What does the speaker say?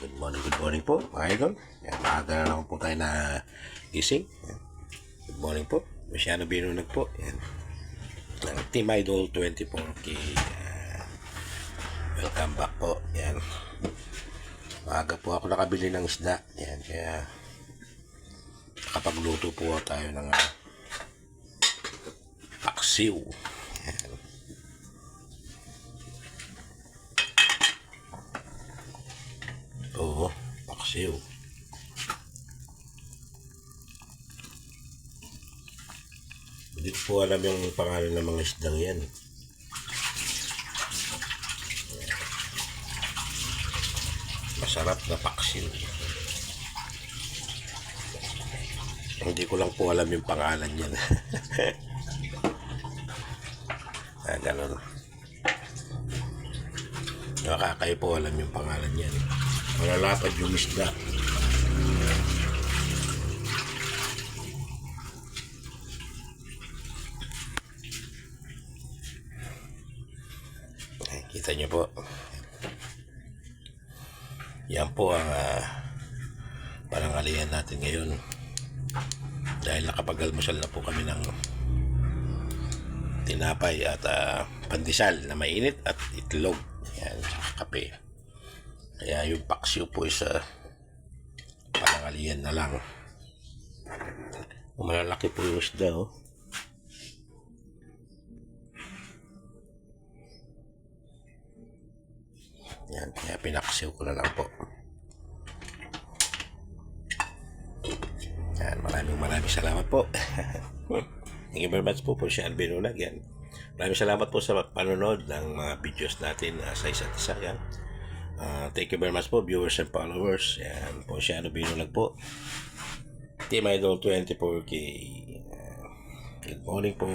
Good morning po mga idol. Yan, maaga na lang po tayo na gising. Yan. Good morning po. Masyado binunag po. Yan. Team Idol 24K. Welcome back po. Yan. Maaga po ako nakabili ng isda. Yan. Kaya nakapagluto po tayo ng paksiw. Yan. Oo, paksiw. Hindi ko po alam yung pangalan ng mga isdang yan. Masarap na paksiw. Hindi ko lang po alam yung pangalan yan. Ganun. Nakakayo po alam yung pangalan yan. Malalapad yung isda. Kita nyo po. Yan po ang panangalian natin ngayon. Dahil nakapag-almusal na po kami ng tinapay at pandesal na mainit at itlog. Yan, kape. Kaya yung paksiw po is panangalian na lang. Malalaki po yung isda, oh. Yan, kaya pinaksiw ko na lang po. Yan, maraming salamat po. Thank you very much po siya Albinunag. Yan. Maraming salamat po sa panonood ng mga videos natin sa isa't isa. Yan. Thank you very much po viewers and followers. Yan po siya Albinunag po. Team Idol 24K. Good morning po.